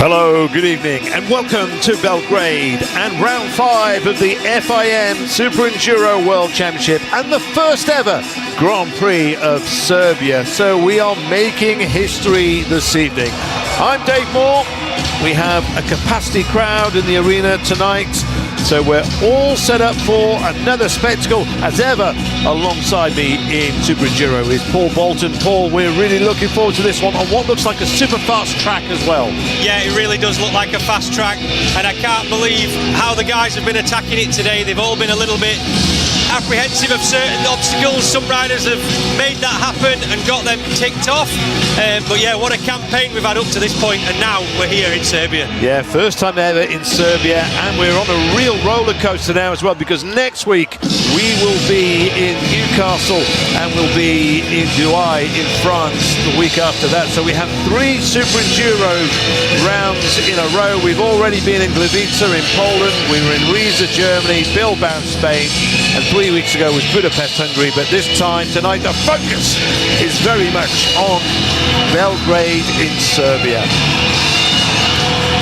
Hello, good evening, and welcome to Belgrade and round 5 of the FIM SuperEnduro World Championship and the first ever Grand Prix of Serbia. So we are making history this evening. I'm Dave Moore. We have a capacity crowd in the arena tonight, so we're all set up for another spectacle. As ever, alongside me in SuperEnduro is Paul Bolton. Paul, we're really looking forward to this one on what looks like a super fast track as well. Yeah, it really does look like a fast track, and I can't believe how the guys have been attacking it today. They've all been a little bit apprehensive of certain obstacles. Some riders have made that happen and got them ticked off, but yeah, what a campaign we've had up to this point, and now we're here in Serbia. Yeah, first time ever in Serbia, and we're on a real roller coaster now as well, because next week we will be in Newcastle and we'll be in Douai in France the week after that. So we have 3 SuperEnduro rounds in a row. We've already been in Gliwice in Poland, we were in Riesa, Germany, Bilbao, Spain, and 3 weeks ago was Budapest, Hungary. But this time, tonight, the focus is very much on Belgrade in Serbia.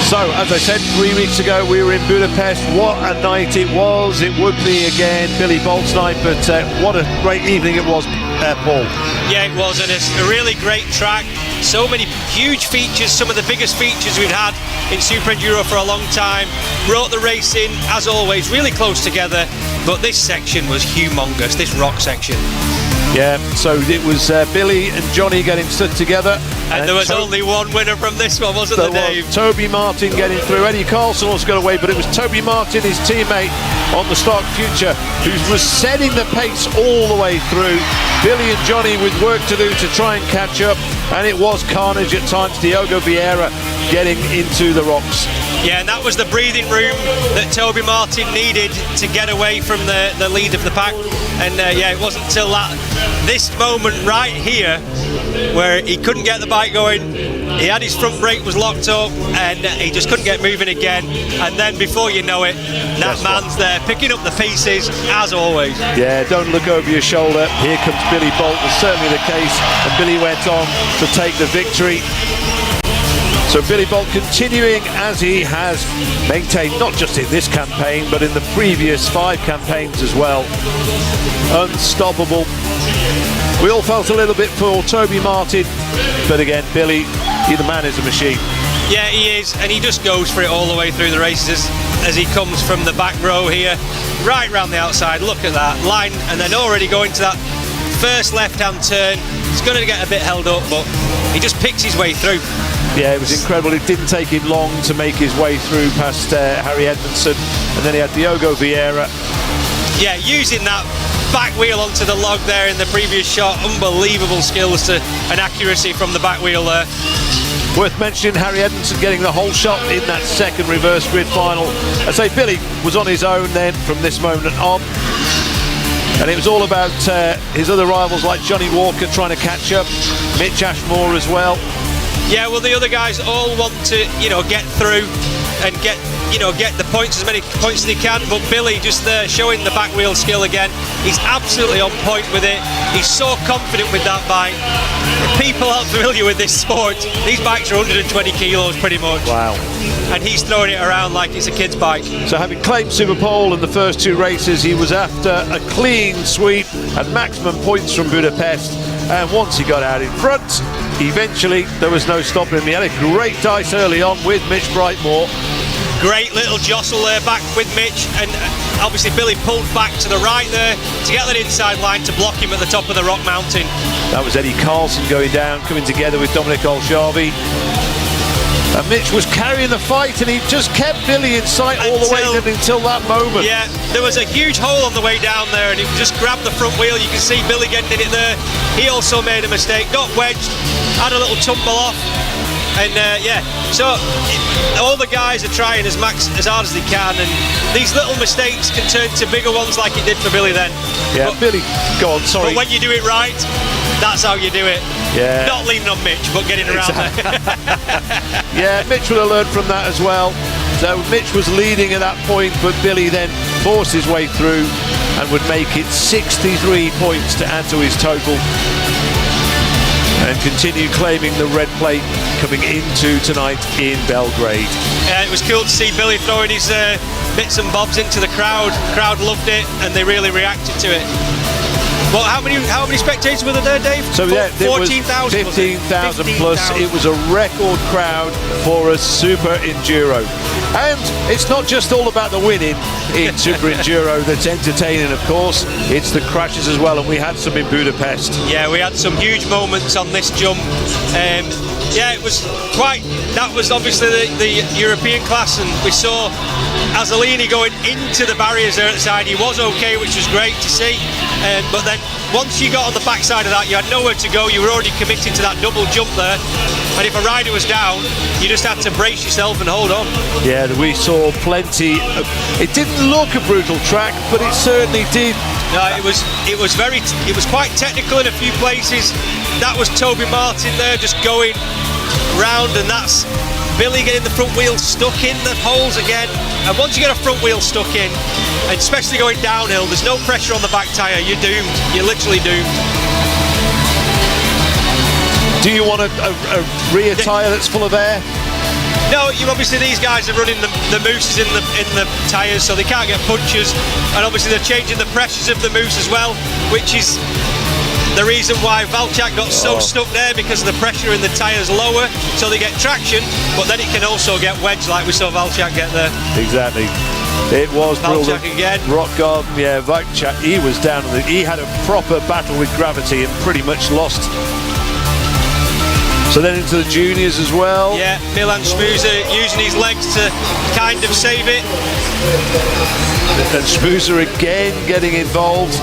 So, as I said, 3 weeks ago we were in Budapest. What a night it was. It would be again Billy Bolt's night, but what a great evening it was, Paul. Yeah, it was, and it's a really great track. So many huge features, some of the biggest features we've had in SuperEnduro for a long time. Brought the race in, as always, really close together, but this section was humongous, this rock section. Yeah, so it was Billy and Johnny getting stood together. And there was only one winner from this one, wasn't there, Dave? Toby Martin getting through. Eddie Carlson also got away, but it was Toby Martin, his teammate on the Stark Future, who was setting the pace all the way through. Billy and Johnny with work to do to try and catch up, and it was carnage at times. Diogo Vieira getting into the rocks. Yeah, and that was the breathing room that Toby Martin needed to get away from the lead of the pack. And yeah, it wasn't until this moment right here where he couldn't get the bike going. He had his front brake was locked up and he just couldn't get moving again. And then before you know it, that man's there picking up the pieces as always. Yeah, don't look over your shoulder. Here comes Billy Bolt. That's certainly the case. And Billy went on to take the victory. So Billy Bolt continuing as he has maintained, not just in this campaign, but in the previous 5 campaigns as well. Unstoppable. We all felt a little bit for Toby Martin, but again, Billy, the man is a machine. Yeah, he is, and he just goes for it all the way through the races as he comes from the back row here, right round the outside. Look at that line, and then already going to that first left-hand turn. He's going to get a bit held up, but he just picks his way through. Yeah, it was incredible. It didn't take him long to make his way through past Harry Edmondson, and then he had Diogo Vieira. Yeah, using that back wheel onto the log there in the previous shot. Unbelievable skills and accuracy from the back wheel there. Worth mentioning, Harry Edmondson getting the whole shot in that second reverse grid final. I say Billy was on his own then from this moment on. And it was all about his other rivals like Johnny Walker trying to catch up, Mitch Ashmore as well. Yeah, well, the other guys all want to, get through and get the points, as many points as they can. But Billy just there showing the back wheel skill again. He's absolutely on point with it. He's so confident with that bike. If people aren't familiar with this sport, these bikes are 120 kilos pretty much. Wow. And he's throwing it around like it's a kid's bike. So having claimed SuperPole in the first 2 races, he was after a clean sweep and maximum points from Budapest. And once he got out in front, eventually there was no stopping him. He had a great dice early on with Mitch Brightmore. Great little jostle there back with Mitch, and obviously Billy pulled back to the right there to get that inside line to block him at the top of the rock mountain. That was Eddie Carlson going down, coming together with Dominic Olshavi. And Mitch was carrying the fight, and he just kept Billy in sight all the way until that moment. Yeah, there was a huge hole on the way down there, and he just grabbed the front wheel. You can see Billy getting in it there. He also made a mistake, got wedged, had a little tumble off. And yeah, so all the guys are trying as hard as they can, and these little mistakes can turn to bigger ones like it did for Billy then. Yeah, but, Billy, go on, sorry. But when you do it right, that's how you do it. Yeah. Not leaning on Mitch, but getting around there. Yeah, Mitch would have learned from that as well. So Mitch was leading at that point, but Billy then forced his way through and would make it 63 points to add to his total. and continue claiming the red plate coming into tonight in Belgrade. Yeah, it was cool to see Billy throwing his bits and bobs into the crowd. The crowd loved it, and they really reacted to it. Well, how many spectators were there, Dave? So yeah, 14,000. 15,000 plus. It was a record crowd for a Super Enduro. And it's not just all about the winning in Super Enduro that's entertaining, of course. It's the crashes as well, and we had some in Budapest. Yeah, we had some huge moments on this jump. Yeah, it was quite. That was obviously the European class, and we saw Azzolini going into the barriers there at the side. He was okay, which was great to see. But then once you got on the backside of that, you had nowhere to go. You were already committed to that double jump there, and if a rider was down, you just had to brace yourself and hold on. Yeah, we saw plenty of, it didn't look a brutal track, but it certainly did. No, it was quite technical in a few places. That was Toby Martin there just going round, and that's Billy getting the front wheel stuck in the holes again. And once you get a front wheel stuck in, and especially going downhill, there's no pressure on the back tyre. You're doomed. You're literally doomed. Do you want a rear tyre that's full of air? No, obviously these guys are running the mooses in the tyres, so they can't get punctures, and obviously they're changing the pressures of the moose as well, which is the reason why Valchak got so stuck there, because the pressure in the tyres lower, so they get traction, but then it can also get wedged like we saw Valchak get there. Exactly. It was Valchak again. Rock garden, yeah, Valchak, he was down, he had a proper battle with gravity and pretty much lost. So then into the juniors as well. Yeah, Milan Schmuser using his legs to kind of save it. And Schmuser again getting involved.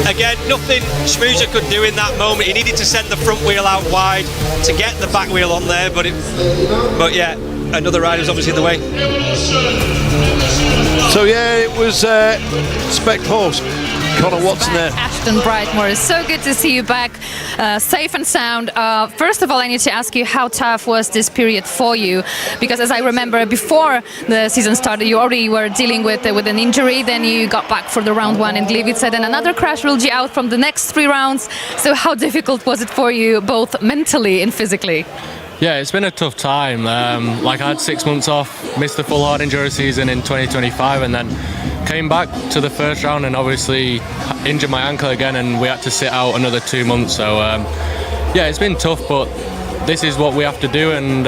Again, nothing Schmuser could do in that moment. He needed to send the front wheel out wide to get the back wheel on there, but yeah, another rider's obviously in the way. So yeah, it was Spec Horse. Connor Watson there. Ashton Brightmore, it's so good to see you back, safe and sound. First of all, I need to ask you, how tough was this period for you? Because as I remember, before the season started, you already were dealing with an injury. Then you got back for the round one in Gliwice, then another crash ruled you out from the next 3 rounds. So how difficult was it for you, both mentally and physically? Yeah, it's been a tough time. Like I had 6 months off, missed the full hard enduro season in 2025, and then came back to the first round and obviously injured my ankle again, and we had to sit out another 2 months. So yeah, it's been tough, but this is what we have to do, and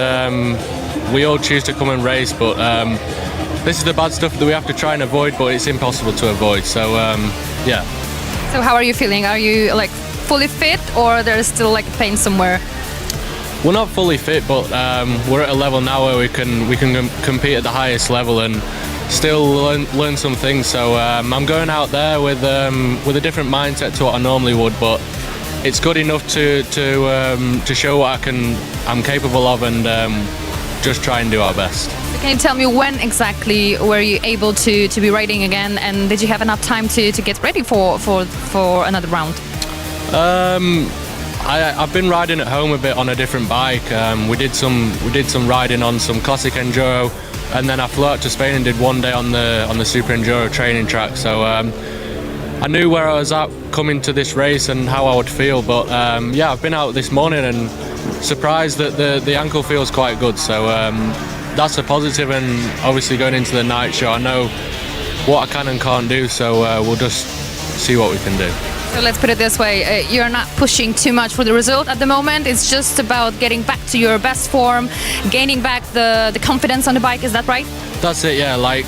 we all choose to come and race. But this is the bad stuff that we have to try and avoid, but it's impossible to avoid. So yeah. So how are you feeling? Are you like fully fit, or there's still like pain somewhere? We're not fully fit, but we're at a level now where we can compete at the highest level and still learn some things. So I'm going out there with a different mindset to what I normally would, but it's good enough to show what I'm capable of, and just try and do our best. So can you tell me when exactly were you able to be riding again, and did you have enough time to get ready for another round? I've been riding at home a bit on a different bike. We did some riding on some classic enduro, and then I flew out to Spain and did 1 day on the Super Enduro training track. So I knew where I was at coming to this race and how I would feel. But yeah, I've been out this morning and surprised that the ankle feels quite good. So that's a positive, and obviously going into the night show, I know what I can and can't do. So we'll just see what we can do. So let's put it this way, you're not pushing too much for the result at the moment. It's just about getting back to your best form, gaining back the confidence on the bike. Is that right? That's it, yeah. Like,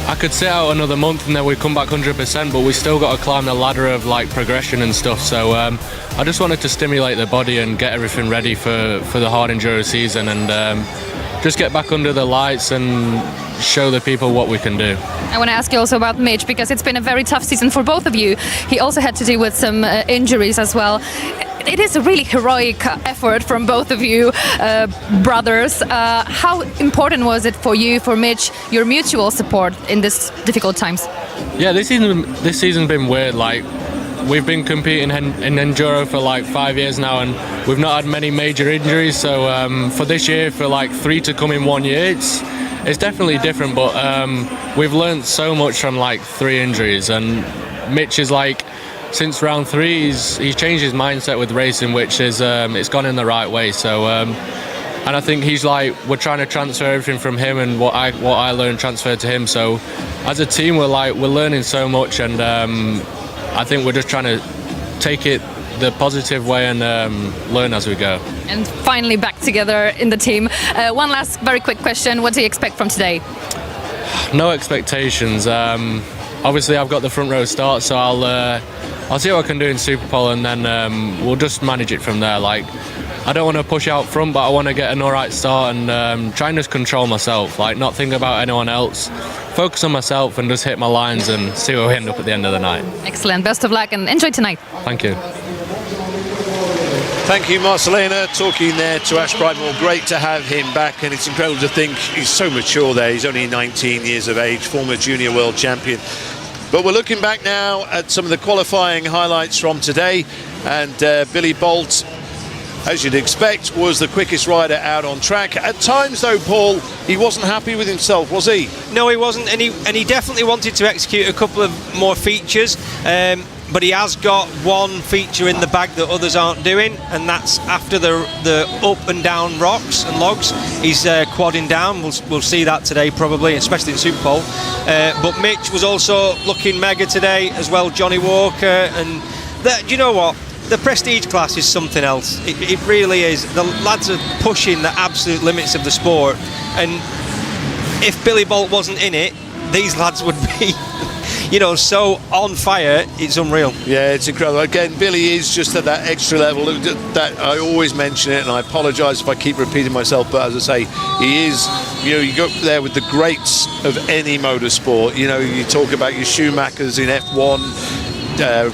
I could sit out another month and then we come back 100%, but we still got to climb the ladder of like progression and stuff. So I just wanted to stimulate the body and get everything ready for the hard enduro season, and just get back under the lights and show the people what we can do. I want to ask you also about Mitch, because it's been a very tough season for both of you. He also had to deal with some injuries as well. It is a really heroic effort from both of you brothers. How important was it for you, for Mitch, your mutual support in this difficult times? Yeah, this season's been weird. Like, we've been competing in enduro for like 5 years now, and we've not had many major injuries. So for this year, for like 3 to come in 1 year, it's definitely different. But we've learned so much from like 3 injuries, and Mitch is like since round 3, he's changed his mindset with racing, which is it's gone in the right way. So, and I think he's like, we're trying to transfer everything from him and what I learned transfer to him. So, as a team, we're learning so much, and I think we're just trying to take it the positive way and learn as we go. And finally back together in the team. One last very quick question. What do you expect from today? No expectations. Obviously, I've got the front row start, so I'll see what I can do in SuperPole, and then we'll just manage it from there. Like, I don't want to push out front, but I want to get an alright start and try and just control myself, like not think about anyone else, focus on myself and just hit my lines and see where we end up at the end of the night. Excellent. Best of luck and enjoy tonight. Thank you. Thank you, Marcelina. Talking there to Ash Brightmore. Great to have him back, and it's incredible to think he's so mature there. He's only 19 years of age, former junior world champion. But we're looking back now at some of the qualifying highlights from today, and Billy Bolt, as you'd expect, was the quickest rider out on track. At times, though, Paul, he wasn't happy with himself, was he? No, he wasn't, and he definitely wanted to execute a couple of more features. But he has got one feature in the bag that others aren't doing, and that's after the up and down rocks and logs. He's quadding down. We'll see that today probably, especially in SuperPole. But Mitch was also looking mega today as well. Johnny Walker, and do you know what? The prestige class is something else. It really is. The lads are pushing the absolute limits of the sport, and if Billy Bolt wasn't in it, these lads would be so on fire, it's unreal. Yeah, it's incredible. Again, Billy is just at that extra level. That I always mention it, and I apologise if I keep repeating myself, but as I say, he is, you go there with the greats of any motorsport. You talk about your Schumachers in F1,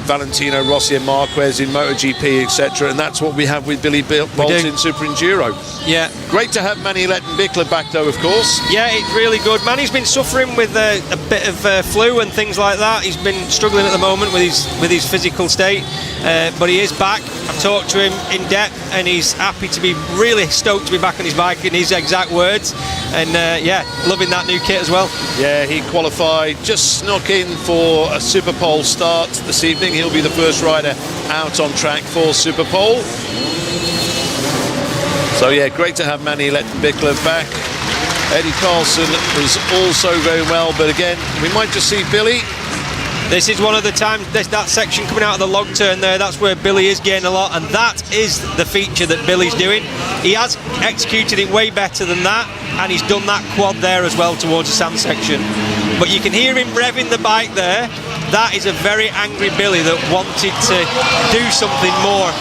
Valentino Rossi and Marquez in MotoGP, etc., and that's what we have with Billy Bolt in SuperEnduro. Yeah. Great to have Manny Lettenbichler back, though, of course. Yeah, it's really good. Manny's been suffering with a bit of flu and things like that. He's been struggling at the moment with his physical state, but he is back. I've talked to him in depth, and he's happy to be, really stoked to be back on his bike, in his exact words, and loving that new kit as well. Yeah, he qualified, just snuck in for a SuperPole start this evening. He'll be the first rider out on track for SuperPole. So yeah, great to have Manny Lettenbichler back. Eddie Carlson was also very well, but again, we might just see Billy. This is one of the times, that section coming out of the log turn there, that's where Billy is getting a lot, and that is the feature that Billy's doing. He has executed it way better than that, and he's done that quad there as well towards the sand section. But you can hear him revving the bike there. That is a very angry Billy that wanted to do something more.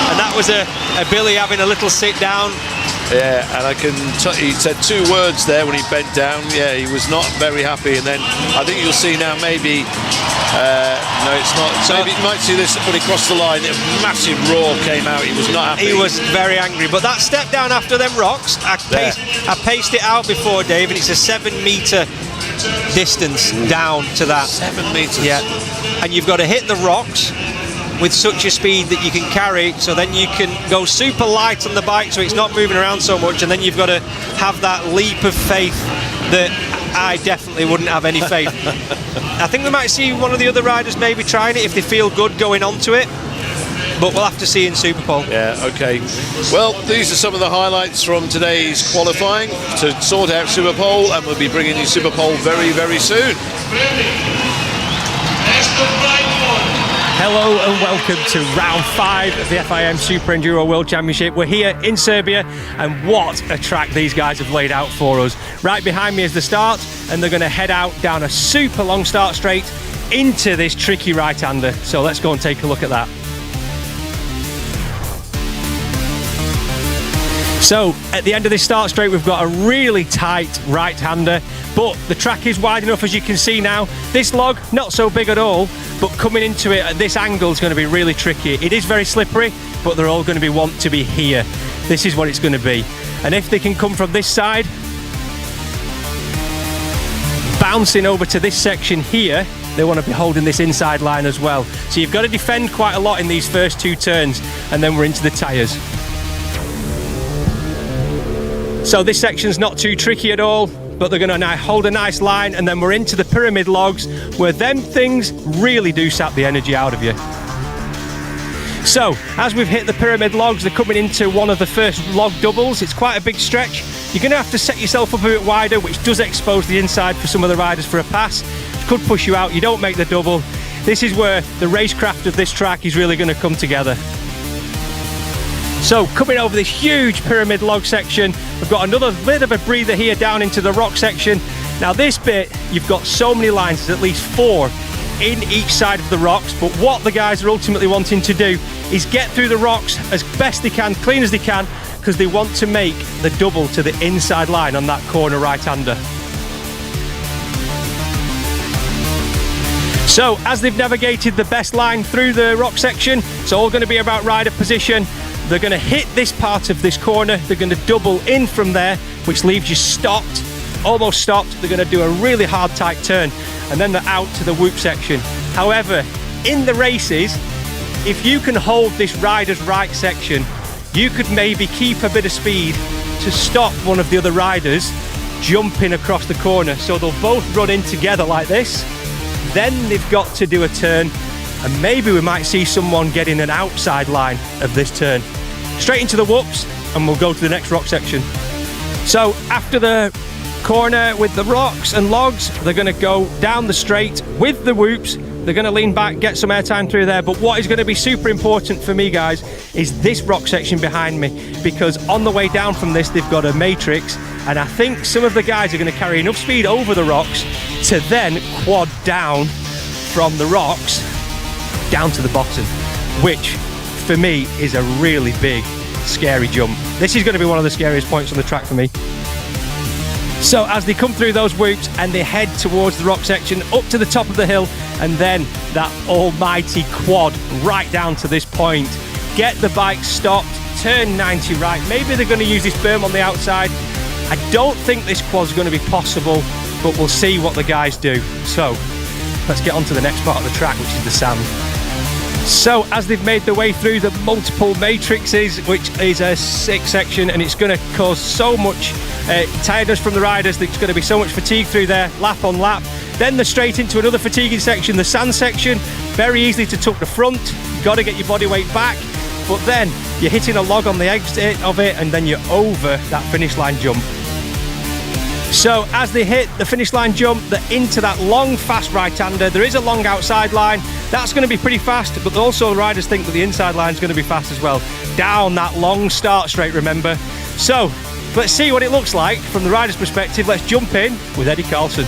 And that was a Billy having a little sit down. Yeah, and he said 2 words there when he bent down. Yeah, he was not very happy. And then I think you'll see now maybe, no, it's not. So maybe you might see this when he crossed the line. A massive roar came out. He was not happy. He was very angry. But that step down after them rocks, I paced it out before, Dave, and it's a 7-metre distance down to that. 7 metres? Yeah. And you've got to hit the rocks with such a speed that you can carry, so then you can go super light on the bike so it's not moving around so much, and then you've got to have that leap of faith that I definitely wouldn't have any faith. I think we might see one of the other riders maybe trying it if they feel good going onto it, but we'll have to see in SuperPole. Yeah, okay. Well, these are some of the highlights from today's qualifying to sort out SuperPole, and we'll be bringing you SuperPole very, very soon. Hello and welcome to round 5 of the FIM SuperEnduro World Championship. We're here in Serbia, and what a track these guys have laid out for us. Right behind me is the start, and they're going to head out down a super long start straight into this tricky right-hander. So let's go and take a look at that. So at the end of this start straight, we've got a really tight right-hander, but the track is wide enough, as you can see now. This log, not so big at all, but coming into it at this angle is going to be really tricky. It is very slippery, but they're all going to want to be here. This is what it's going to be. And if they can come from this side, bouncing over to this section here, they want to be holding this inside line as well. So you've got to defend quite a lot in these first 2 turns, and then we're into the tyres. So this section's not too tricky at all. but they're going to now hold a nice line, and then we're into the pyramid logs, where them things really do sap the energy out of you. So, as we've hit the pyramid logs, they're coming into one of the first log doubles. It's quite a big stretch. You're going to have to set yourself up a bit wider, which does expose the inside for some of the riders for a pass. It could push you out. You don't make the double. This is where the racecraft of this track is really going to come together. So, coming over this huge pyramid log section, we've got another bit of a breather here down into the rock section. Now this bit, you've got so many lines, there's at least 4 in each side of the rocks, but what the guys are ultimately wanting to do is get through the rocks as best they can, clean as they can, because they want to make the double to the inside line on that corner right-hander. So, as they've navigated the best line through the rock section, it's all going to be about rider position. They're going to hit this part of this corner, they're going to double in from there, which leaves you stopped, almost stopped. They're going to do a really hard tight turn, and then they're out to the whoop section. However, in the races, if you can hold this rider's right section, you could maybe keep a bit of speed to stop one of the other riders jumping across the corner. So they'll both run in together like this, then they've got to do a turn, and maybe we might see someone getting an outside line of this turn. Straight into the whoops, and we'll go to the next rock section. So after the corner with the rocks and logs, they're going to go down the straight with the whoops. They're going to lean back, get some airtime through there, but what is going to be super important for me, guys, is this rock section behind me, because on the way down from this, they've got a matrix, and I think some of the guys are going to carry enough speed over the rocks to then quad down from the rocks down to the bottom, which for me is a really big, scary jump. This is going to be one of the scariest points on the track for me. So as they come through those whoops and they head towards the rock section up to the top of the hill, and then that almighty quad right down to this point, get the bike stopped, turn 90 right. Maybe they're going to use this berm on the outside. I don't think this quad's going to be possible, but we'll see what the guys do. So let's get on to the next part of the track, which is the sand. So as they've made their way through the multiple matrices, which is a 6 section, and it's going to cause so much tiredness from the riders, there's going to be so much fatigue through there, lap on lap. Then they're straight into another fatiguing section, the sand section. Very easily to tuck the front, you've got to get your body weight back, but then you're hitting a log on the exit of it, and then you're over that finish line jump. So as they hit the finish line jump, they're into that long, fast right-hander. There is a long outside line. That's going to be pretty fast, but also the riders think that the inside line is going to be fast as well. Down that long start straight, remember. So let's see what it looks like from the rider's perspective. Let's jump in with Eddie Carlson.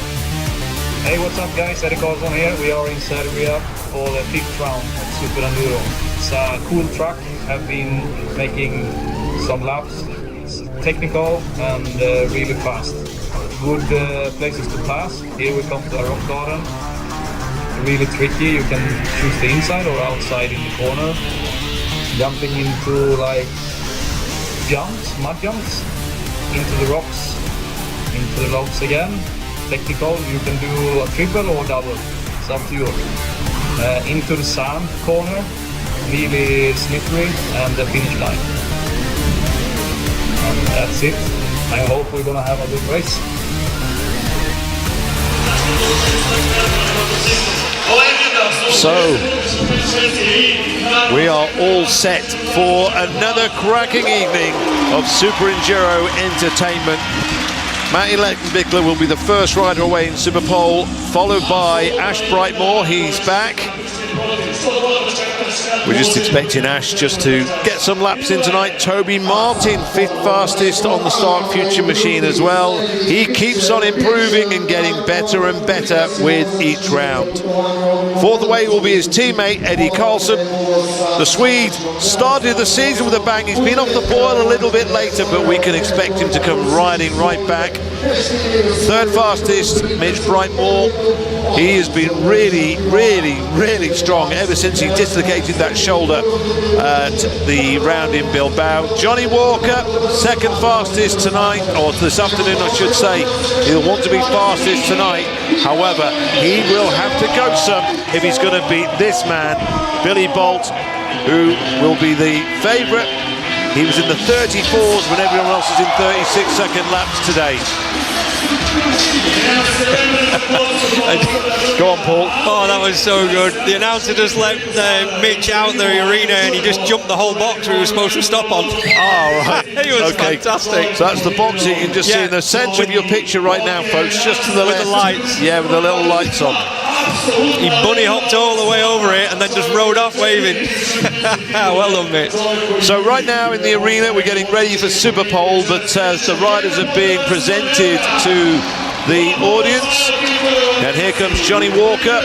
Hey, what's up guys? Eddie Carlson here. We are in Serbia for the 5th round of SuperEnduro. It's a cool track. I've been making some laps. It's technical and really fast. Good places to pass. Here we come to a rock garden. Really tricky. You can choose the inside or outside in the corner. Jumping into like jumps, mud jumps, into the rocks, into the logs again. Technical. You can do a triple or double. It's up to you. Into the sand corner. Really slippery, and the finish line. And that's it. I hope we're gonna have a good race. So, we are all set for another cracking evening of SuperEnduro entertainment. Matty Lettenbichler will be the first rider away in SuperPole, followed by Ash Brightmore. He's back. We're just expecting Ash just to get some laps in tonight. Toby Martin, 5th fastest on the Stark Future machine as well. He keeps on improving and getting better and better with each round. 4th away will be his teammate Eddie Carlson. The Swede started the season with a bang. He's been off the boil a little bit later, but we can expect him to come riding right back. 3rd fastest, Mitch Brightmore. He has been really strong ever since he dislocated that shoulder at the round in Bilbao. Johnny Walker, 2nd fastest tonight, or this afternoon I should say. He'll want to be fastest tonight. However, he will have to go some if he's going to beat this man, Billy Bolt, who will be the favourite. He was in the 34s when everyone else was in 36-second laps today. Go on, Paul. Oh, that was so good. The announcer just let Mitch out the arena and he just jumped the whole box we were supposed to stop on. Oh, right. He was fantastic. So that's the box you can just see in the centre of your picture right now, folks, just to the With left. the lights. Yeah, with the little lights on. He bunny hopped all the way over it and then just rode off waving. Well done, Mitch. So right now in the arena we're getting ready for SuperPole, but as the riders are being presented to the audience, and here comes Johnny Walker.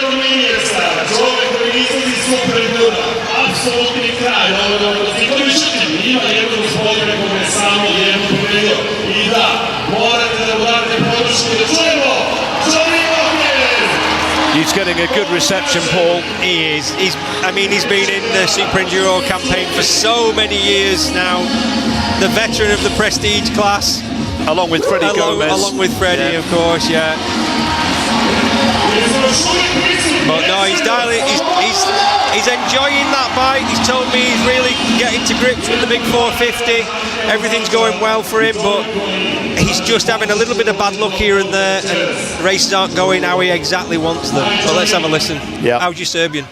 He's getting a good reception, Paul. He is. He's been in the SuperEnduro campaign for so many years now. The veteran of the prestige class. Along with Freddie Gomez. Along with Freddie, of course, yeah. But no, he's dialing. He's enjoying that bike. He's told me he's really getting to grips with the big 450. Everything's going well for him, but he's just having a little bit of bad luck here and there, and races aren't going how he exactly wants them. But let's have a listen. Yeah. How's your Serbian?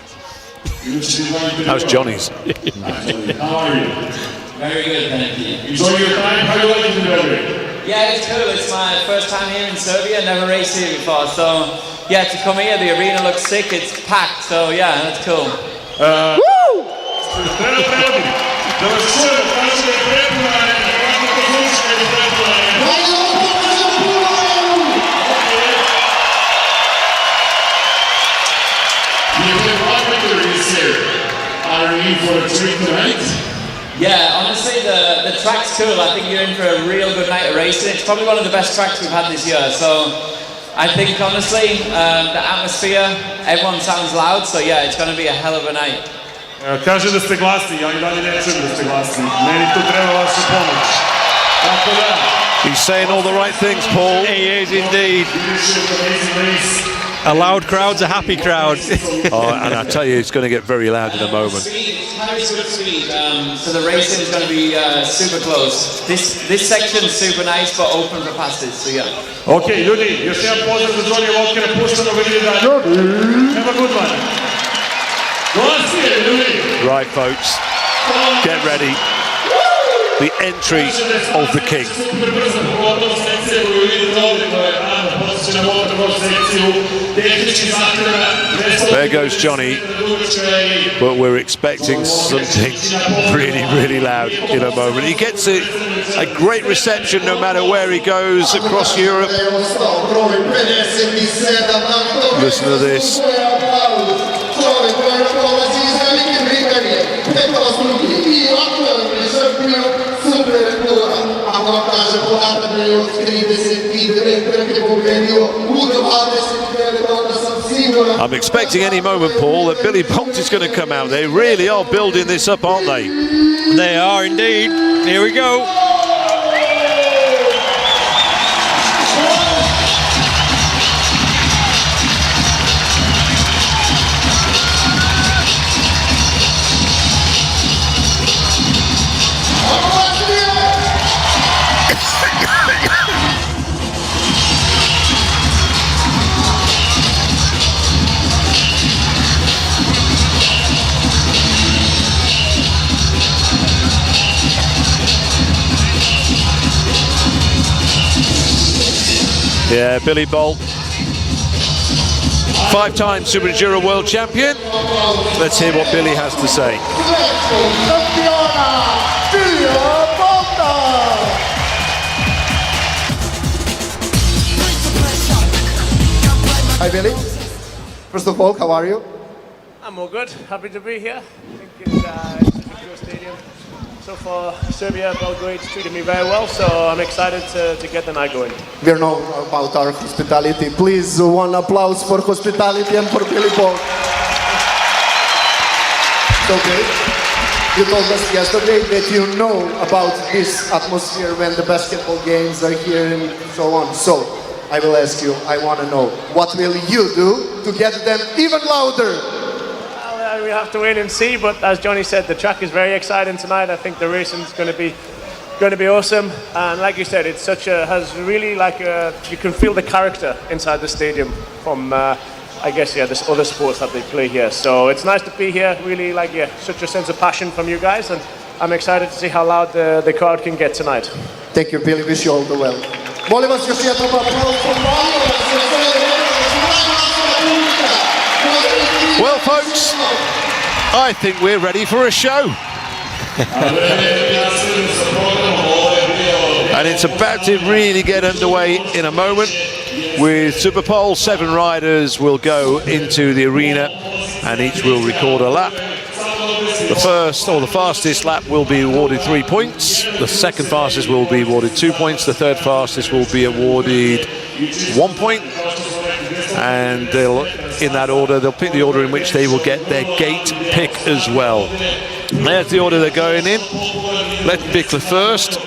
How's Johnny's? How are you? Very good, thank you. Enjoy your time. How do you like it in Belgrade? Yeah, it's cool. It's my first time here in Serbia. Never raced here before, so yeah, to come here, the arena looks sick. It's packed, so yeah, that's cool. Woo! Are you in for a treat tonight? Yeah, honestly, the track's cool. I think you're in for a real good night of racing. It's probably one of the best tracks we've had this year. So I think, honestly, the atmosphere, everyone sounds loud. So yeah, it's going to be a hell of a night. Kaže da ste glasni, ja i dalje ne čujem da ste glasni. Meni tu treba vaša pomoć. Tako da. He's saying all the right things, Paul. He is indeed. A loud crowd's a happy crowd. Oh, and I tell you, it's going to get very loud in a moment. Very good speed. So the racing is going to be super close. This section is super nice, but open for passes. So yeah. Ok, ljudi, još jedan pozdrav za Johnny Walkera, puštamo ga vidjeti dalje. Have a good one. Glasnije, ljudi. Right, folks, get ready. The entry of the king. There goes Johnny, but we're expecting something really, really loud in a moment. He gets a great reception no matter where he goes across Europe. Listen to this. I'm expecting any moment, Paul, that Billy Bolt is going to come out. They really are building this up, aren't they? They are indeed. Here we go. Yeah, Billy Bolt, 5-time SuperEnduro World Champion. Let's hear what Billy has to say. Hi Billy. First of all, how are you? I'm all good. Happy to be here. I think it's a secure stadium. So far, Serbia, Belgrade treated me very well, so I'm excited to get the night going. We know about our hospitality. Please, one applause for hospitality and for Billy Bolt. So Billy, you told us yesterday that you know about this atmosphere when the basketball games are here and so on. So I will ask you, I want to know, what will you do to get them even louder? We have to wait and see, but as Johnny said, the track is very exciting tonight. I think the racing is going to be going to be awesome. And like you said, it's has really you can feel the character inside the stadium from I guess there's other sports that they play here. So it's nice to be here. Really such a sense of passion from you guys, and I'm excited to see how loud the crowd can get tonight. Thank you, Billy. Wish you all the well. Molim vas još jednom aplauz. Well, folks, I think we're ready for a show. And it's about to really get underway in a moment. With SuperPole, 7 riders will go into the arena and each will record a lap. The first or the fastest lap will be awarded 3 points. The second fastest will be awarded 2 points. The third fastest will be awarded 1 point. And in that order, they'll pick the order in which they will get their gate pick as well. There's the order they're going in. Letton Bickler first,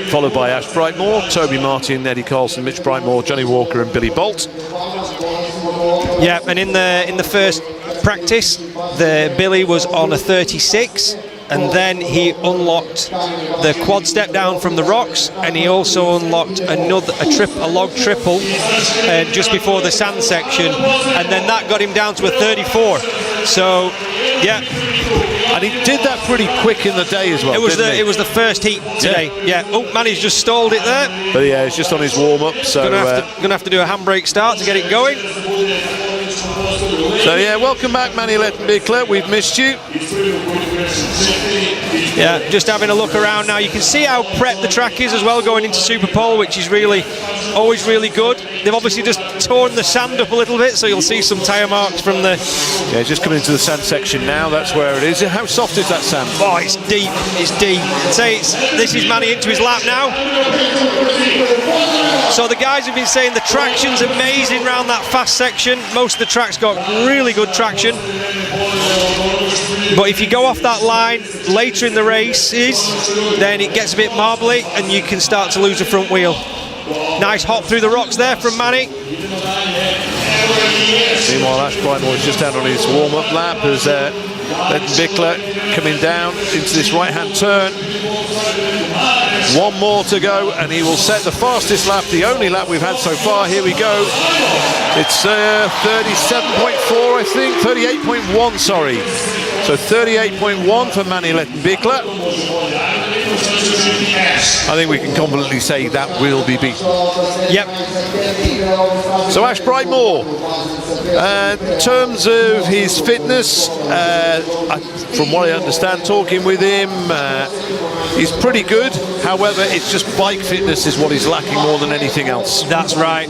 followed by Ash Brightmore, Toby Martin, Eddie Carlson, Mitch Brightmore, Johnny Walker and Billy Bolt. Yeah, and in the first practice, Billy was on a 36, and then he unlocked the quad step down from the rocks, and he also unlocked a log triple just before the sand section, and then that got him down to a 34. So, yeah. And he did that pretty quick in the day as well. It was the first heat today. Yeah. Oh, Manny's just stalled it there. But yeah, it's just on his warm up. So gonna have to do a handbrake start to get it going. So yeah, welcome back, Manny Letton Bickler. We've missed you. Yeah, just having a look around now. You can see how prepped the track is as well going into SuperPole, which is always really good. They've obviously just torn the sand up a little bit, so you'll see some tyre marks from the... Yeah, just coming into the sand section now, that's where it is. How soft is that sand? Oh, it's deep, it's deep. This is Manny into his lap now. So the guys have been saying the traction's amazing around that fast section. Most of the track's got really good traction. But if you go off that line later in the races, then it gets a bit marbly and you can start to lose the front wheel. Nice hop through the rocks there from Manny. Meanwhile, Ash Brightmore is just out on his warm-up lap as Letton Bickler coming down into this right-hand turn. One more to go and he will set the fastest lap, the only lap we've had so far. Here we go. It's 37.4, I think, 38.1, sorry. So 38.1 for Manny Letton Bickler. I think we can confidently say that will be beaten. Yep. So Ash Brightmore, in terms of his fitness, from what I understand, talking with him, he's pretty good. However, it's just bike fitness is what he's lacking more than anything else. That's right.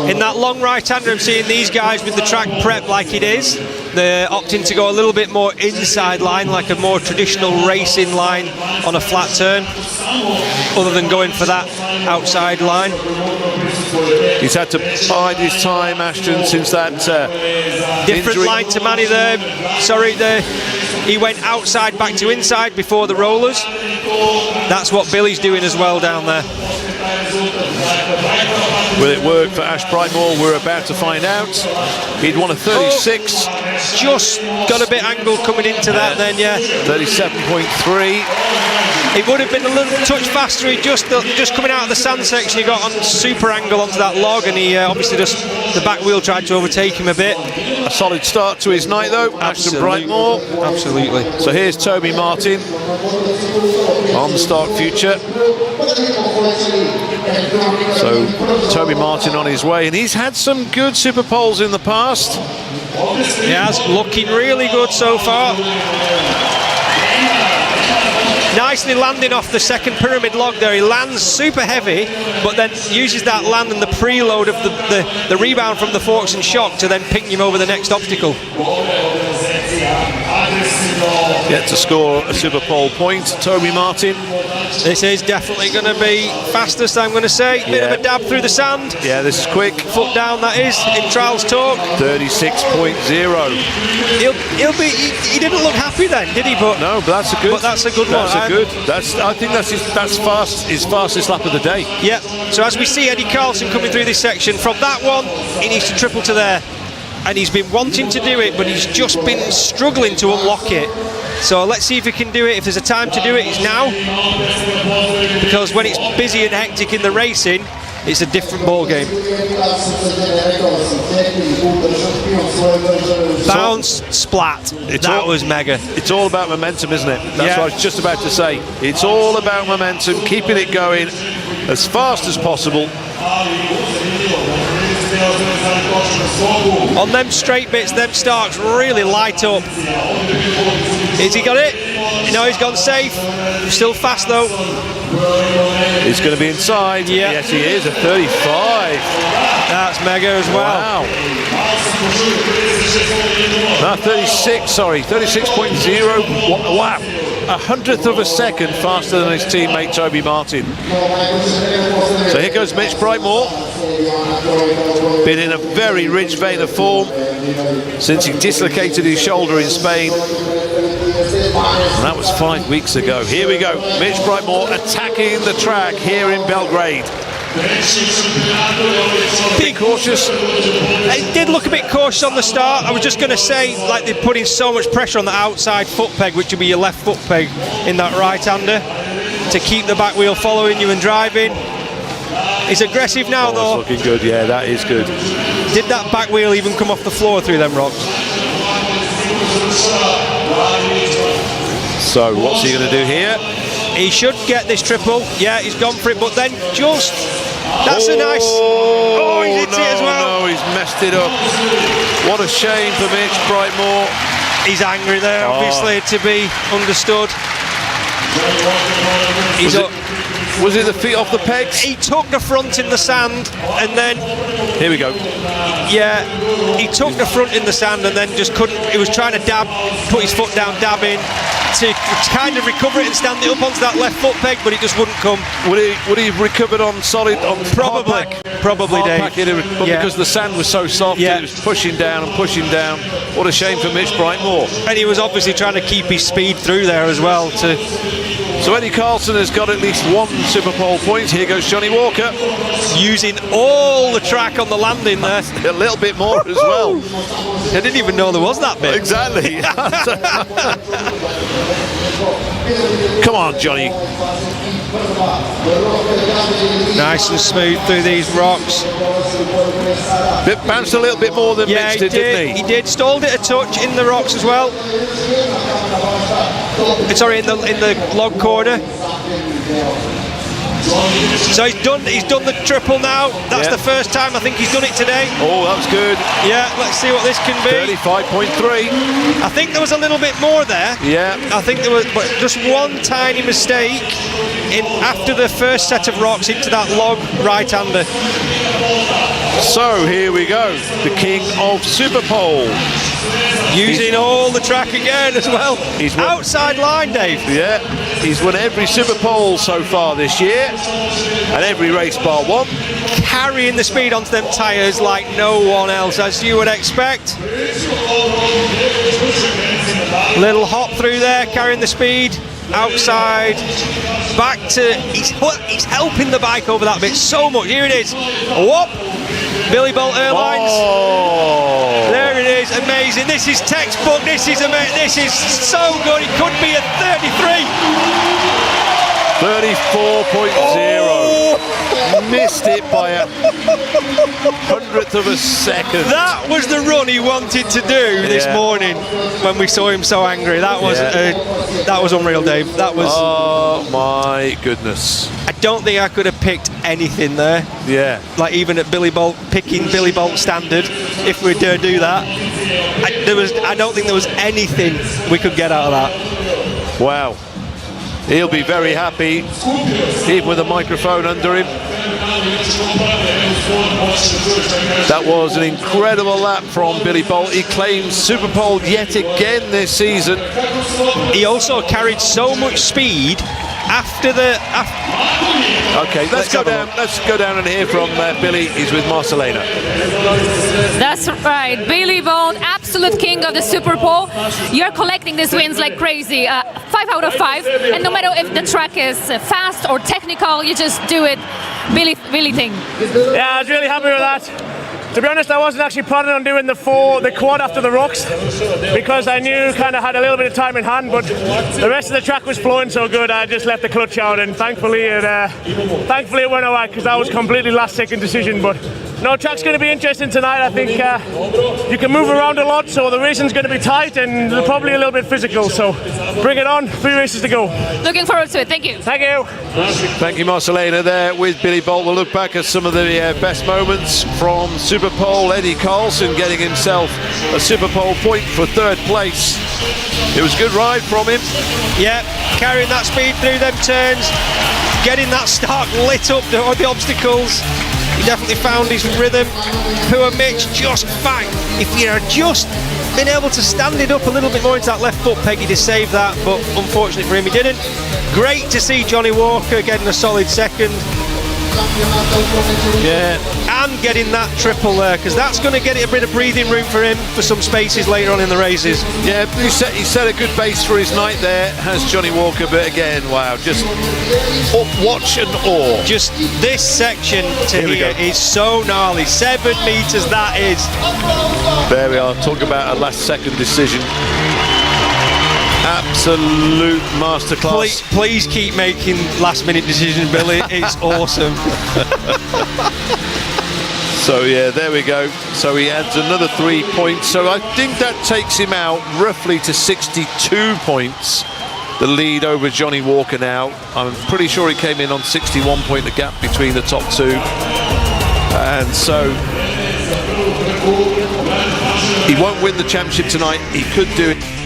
In that long right-hander, I'm seeing these guys with the track prep like it is. They're opting to go a little bit more inside line, like a more traditional racing line on a flat turn, other than going for that outside line. He's had to bide his time, Ashton, since that different injury. line to Manny there. Sorry, there. He went outside back to inside before the rollers. That's what Billy's doing as well down there. Will it work for Ash Brightmore? We're about to find out. He'd won a 36. Just got a bit angled coming into that then, yeah. 37.3. It would have been a little touch faster. He just coming out of the sand section, he got on super angle onto that log, and he obviously just the back wheel tried to overtake him a bit. A solid start to his night though, Ashton Brightmore. Absolutely. So here's Toby Martin on the start future. So Toby Martin on his way, and he's had some good SuperPoles in the past. He has, looking really good so far. Nicely landing off the second pyramid log there. He lands super heavy, but then uses that land and the preload of the rebound from the forks and shock to then pick him over the next obstacle. Yet to score a SuperPole point, Toby Martin. This is definitely going to be fastest, I'm going to say. Bit of a dab through the sand. Yeah, this is quick. Foot down, that is, in trials talk. 36.0. He didn't look happy then, did he? But no, but that's a good. But that's a good one. I think that's his fastest lap of the day. Yeah. So as we see Eddie Carlson coming through this section, from that one, he needs to triple to there. and he's been wanting to do it, but he's just been struggling to unlock it. So let's see if he can do it. If there's a time to do it, it's now. Because when it's busy and hectic in the racing, it's a different ball game. Bounce, splat. That was mega. It's all about momentum, isn't it? That's what I was just about to say. It's all about momentum, keeping it going as fast as possible. On them straight bits, them starts really light up. Has he got it? No, he's gone safe. Still fast though. He's going to be inside. Yeah. Yes, he is. A 35. That's mega as well. Wow. No, 36, sorry. 36.0. Wow. 100th of a second faster than his teammate Toby Martin. So here goes Mitch Brightmore. Been in a very rich vein of form since he dislocated his shoulder in Spain. And that was 5 weeks ago. Here we go. Mitch Brightmore attacking the track here in Belgrade. Bit cautious. It did look a bit cautious on the start. I was just going to say, like, they're putting so much pressure on the outside foot peg, which would be your left foot peg in that right-hander, to keep the back wheel following you and driving. He's aggressive now, though. It's looking good. Yeah, that is good. Did that back wheel even come off the floor through them rocks? So what's he going to do here? He should get this triple. Yeah, he's gone for it, but then just... That's a nice... Oh, he hit it as well. No, he's messed it up. What a shame for Mitch Brightmore. He's angry there, obviously, to be understood. Was it the feet off the pegs? He took the front in the sand, and then... Here we go. Yeah, he took the front in the sand and then just couldn't... He was trying to put his foot down, dabbing, to kind of recover it and stand it up onto that left foot peg, but it just wouldn't come. Would he have recovered on solid... Probably, Dave. But because the sand was so soft, it was pushing down and pushing down. What a shame for Mitch Brightmore. And he was obviously trying to keep his speed through there as well. So Eddie Carlson has got at least one SuperPole point. Here goes Johnny Walker. Using all the track on the landing there. A little bit more as well. I didn't even know there was that bit. Exactly. Come on, Johnny. Nice and smooth through these rocks. Bounced a little bit more than Mitch did, didn't he? He did. Stalled it a touch in the rocks as well. Sorry, in the log corner. So he's done the triple now. That's the first time I think he's done it today. Oh, that was good. Yeah, let's see what this can be. 35.3. I think there was a little bit more there. Yeah. I think there was just one tiny mistake after the first set of rocks into that log right-hander. So here we go. The king of SuperPole. Using all the track again as well. He's outside line, Dave. Yeah, he's won every SuperPole so far this year, and every race bar one. Carrying the speed onto them tyres like no one else, as you would expect. Little hop through there, carrying the speed. Outside, back to... He's helping the bike over that bit so much. Here it is. Whoop! Billy Bolt Airlines. Oh. There it is, amazing. This is textbook. This is amazing. This is so good. It could be a 33. 34.0. Oh. Missed it by a 100th of a second. That was the run he wanted to do this morning when we saw him so angry. That was unreal, Dave. That was... Oh my goodness. I don't think I could have picked anything there. Yeah. Like even at Billy Bolt, picking Billy Bolt standard, if we dare do that. I don't think there was anything we could get out of that. Wow. He'll be very happy, even with a microphone under him. That was an incredible lap from Billy Bolt. He claims SuperPole yet again this season. He also carried so much speed after the... Okay, let's go down and hear from Billy. He's with Marcelena. That's right, Billy Bolt, absolute king of the SuperPole. You're collecting these wins like crazy. 5 out of 5, and no matter if the track is fast or technical, you just do it Billy thing. Yeah, I was really happy with that. To be honest, I wasn't actually planning on doing the quad after the rocks because I knew kind of had a little bit of time in hand, but the rest of the track was flowing so good I just left the clutch out, and thankfully it went alright because that was completely last second decision. But no, track's going to be interesting tonight. I think you can move around a lot, so the racing's going to be tight and probably a little bit physical, so bring it on, 3 races to go. Looking forward to it. Thank you. Thank you. Thank you, Marcelena, there with Billy Bolt. We'll look back at some of the best moments from SuperPole. Eddie Carlson getting himself a SuperPole point for 3rd place. It was a good ride from him. Yeah, carrying that speed through them turns, getting that start lit up the obstacles. He definitely found his rhythm. Poor Mitch, just fine. If you had just been able to stand it up a little bit more into that left foot peg, he'd have saved that, but unfortunately for him, he didn't. Great to see Johnny Walker getting a solid 2nd. Yeah. And getting that triple there, because that's going to get it a bit of breathing room for him for some spaces later on in the races. Yeah, he set a good base for his night there, has Johnny Walker, but again, wow, just watch and awe. Just this section to here is so gnarly. 7 metres that is. There we are, talk about a last second decision. Absolute masterclass. Please keep making last minute decisions, Billy. It's awesome. So yeah, there we go. So he adds another 3 points. So I think that takes him out roughly to 62 points. The lead over Johnny Walker now. I'm pretty sure he came in on 61 point, the gap between the top 2. And so he won't win the championship tonight. He could do it.